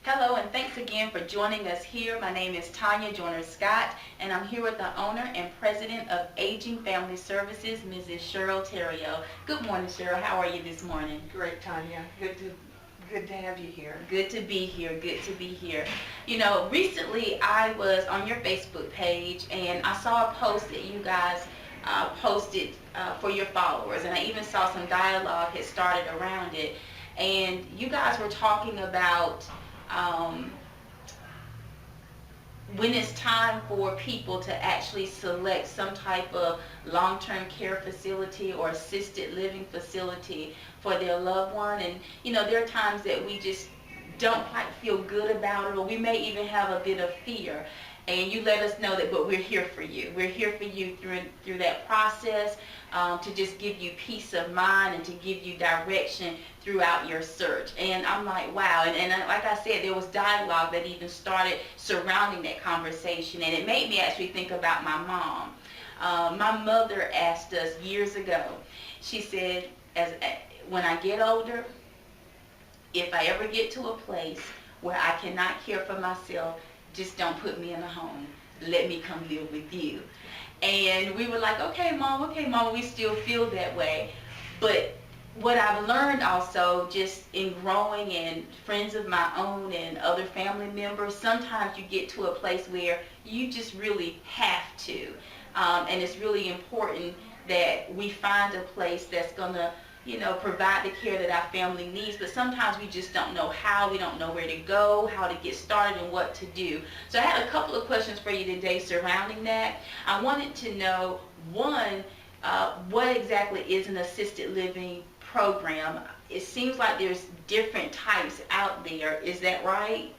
Hello, and thanks again for joining us here. My name is Tanya Joyner-Scott, and I'm here with the owner and president of Aging Family Services, Mrs. Cheryl Theriault. Good morning, Cheryl. How are you this morning? Great, Tanya. Good to have you here. Good to be here. Good to be here. You know, recently I was on your Facebook page, and I saw a post that you guys posted for your followers, and I even saw some dialogue had started around it. And you guys were talking about when it's time for people to actually select some type of long-term care facility or assisted living facility for their loved one. And you know, there are times that we just don't quite feel good about it, or we may even have a bit of fear. And you let us know that, but we're here for you. We're here for you through that process, to just give you peace of mind and to give you direction throughout your search. And I'm like, wow. And like I said, there was dialogue that even started surrounding that conversation. And it made me actually think about my mom. My mother asked us years ago, she said, when I get older, if I ever get to a place where I cannot care for myself, just don't put me in a home. Let me come live with you. And we were like, okay, mom, we still feel that way. But what I've learned also, just in growing and friends of my own and other family members, sometimes you get to a place where you just really have to. And it's really important that we find a place that's going to, you know, provide the care that our family needs. But sometimes we just don't know how, we don't know where to go, how to get started, and what to do. So I had a couple of questions for you today surrounding that. I wanted to know, one, what exactly is an assisted living program? It seems like there's different types out there. Is that right?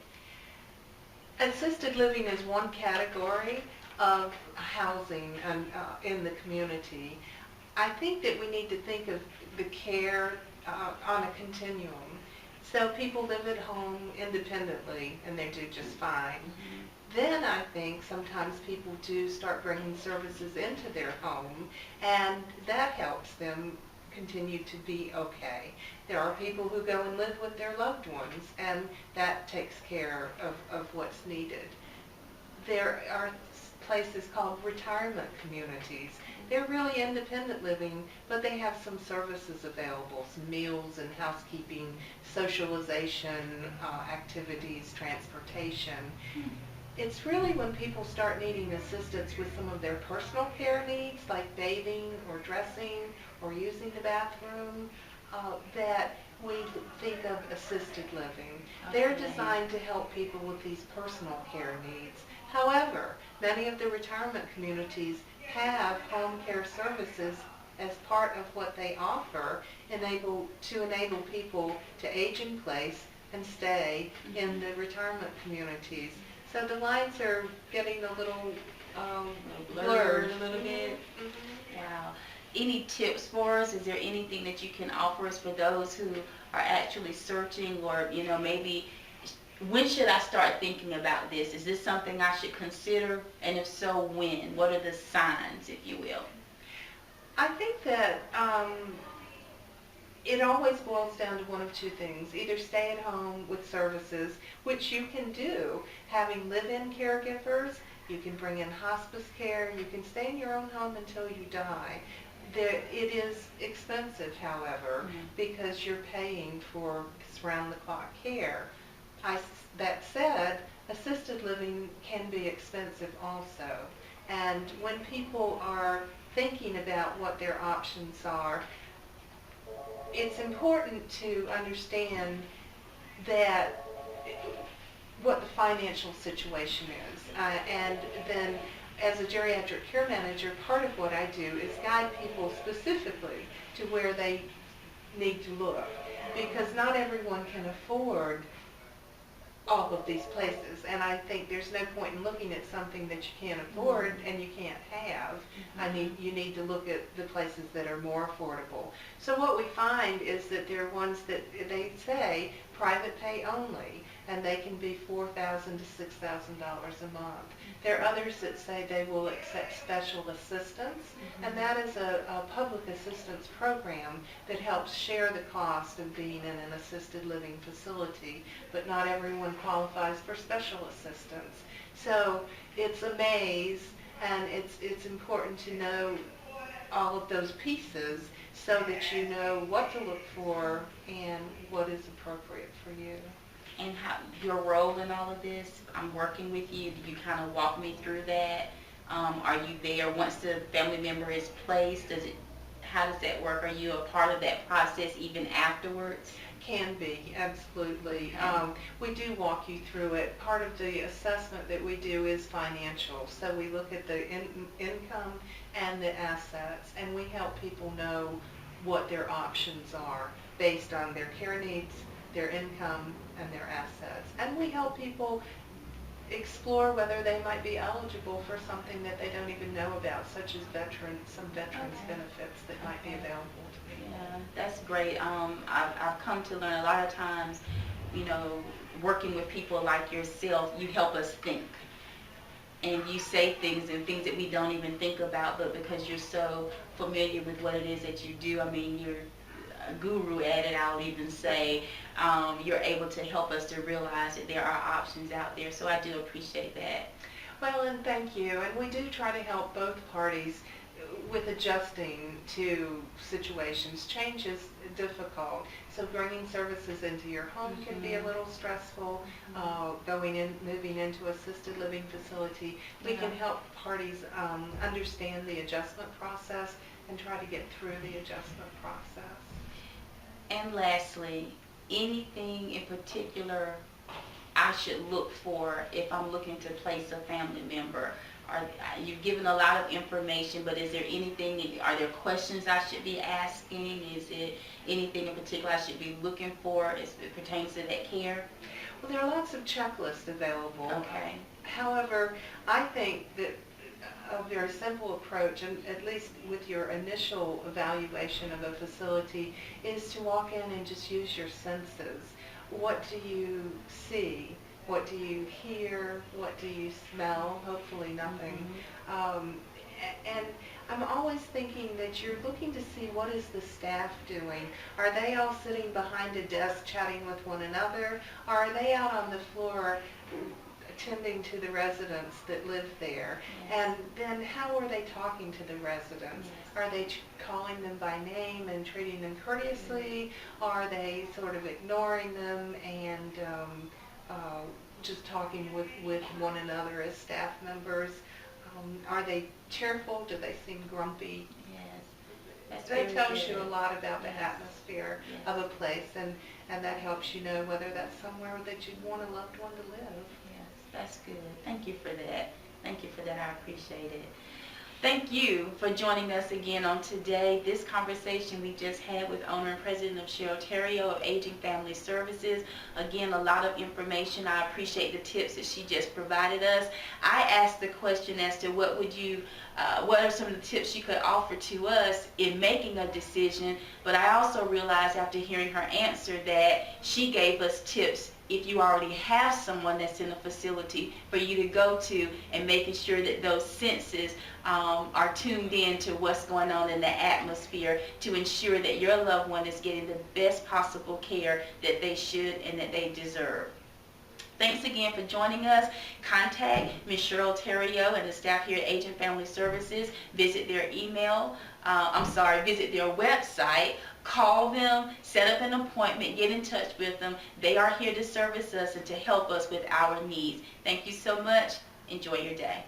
Assisted living is one category of housing in the community. I think that we need to think of the care on a continuum. So people live at home independently and they do just fine. Then I think sometimes people do start bringing services into their home, and that helps them continue to be okay. There are people who go and live with their loved ones, and that takes care of what's needed. There are places called retirement communities. They're really independent living, but they have some services available, some meals and housekeeping, socialization, activities, transportation. It's really when people start needing assistance with some of their personal care needs, like bathing or dressing or using the bathroom, that we think of assisted living. Okay. They're designed to help people with these personal care needs. However, many of the retirement communities have home care services as part of what they offer, to enable people to age in place and stay in the retirement communities. So the lines are getting a little blurred a little bit. Wow. Any tips for us? Is there anything that you can offer us for those who are actually searching, or, you know, maybe when should I start thinking about this? Is this something I should consider? And if so, when? What are the signs, if you will? I think that it always boils down to one of two things. Either stay at home with services, which you can do, having live-in caregivers. You can bring in hospice care. You can stay in your own home until you die. It is expensive, however, because you're paying for round-the-clock care. That said, assisted living can be expensive also. And when people are thinking about what their options are, it's important to understand that what the financial situation is. And then as a geriatric care manager, part of what I do is guide people specifically to where they need to look, because not everyone can afford all of these places, and I think there's no point in looking at something that you can't afford and you can't have. You need to look at the places that are more affordable. So what we find is that there are ones that they say private pay only, and they can be $4,000 to $6,000 a month. There are others that say they will accept special assistance, and that is a public assistance program that helps share the cost of being in an assisted living facility, but not everyone qualifies for special assistance. So it's a maze, and it's important to know all of those pieces so that you know what to look for and what is appropriate for you. And how your role in all of this? I'm working with you. Do you kind of walk me through that? Are you there once the family member is placed? How does that work? Are you a part of that process even afterwards? Can be, absolutely. We do walk you through it. Part of the assessment that we do is financial. So we look at the income and the assets, and we help people know what their options are based on their care needs, their income, and their assets. And we help people explore whether they might be eligible for something that they don't even know about, such as some veterans benefits that might be available to people. Yeah, that's great. I've come to learn a lot of times, working with people like yourself, you help us think. And you say things and things that we don't even think about, but because you're so familiar with what it is that you do, I mean, you're a guru at it, I'll even say, you're able to help us to realize that there are options out there. So I do appreciate that. Well, and thank you. And we do try to help both parties with adjusting to situations. Change is difficult. So bringing services into your home can be a little stressful. Moving into assisted living facility, we can help parties understand the adjustment process and try to get through the adjustment process. And lastly, anything in particular I should look for if I'm looking to place a family member? You've given a lot of information, but is there anything, are there questions I should be asking? Is it anything in particular I should be looking for as it pertains to that care? Well, there are lots of checklists available. Okay. However, I think that a very simple approach, and at least with your initial evaluation of a facility, is to walk in and just use your senses. What do you see? What do you hear? What do you smell? Hopefully nothing. And I'm always thinking that you're looking to see what is the staff doing. Are they all sitting behind a desk chatting with one another? Or are they out on the floor attending to the residents that live there? And then how are they talking to the residents? Are they calling them by name and treating them courteously? Are they sort of ignoring them and just talking with one another as staff members? Are they cheerful? Do they seem grumpy? Yes. That tells you a lot about the atmosphere of a place, and that helps you know whether that's somewhere that you'd want a loved one to live. Yes, that's good. Thank you for that. Thank you for that. I appreciate it. Thank you for joining us again on today. This conversation we just had with owner and president of Cheryl Theriault of Aging Family Services. Again, a lot of information. I appreciate the tips that she just provided us. I asked the question as to what are some of the tips she could offer to us in making a decision, but I also realized after hearing her answer that she gave us tips if you already have someone that's in a facility for you to go to, and making sure that those senses are tuned in to what's going on in the atmosphere to ensure that your loved one is getting the best possible care that they should and that they deserve. Thanks again for joining us. Contact Ms. Cheryl Theriault and the staff here at Aging Family Services. Visit their visit their website. Call them, set up an appointment, get in touch with them. They are here to service us and to help us with our needs. Thank you so much. Enjoy your day.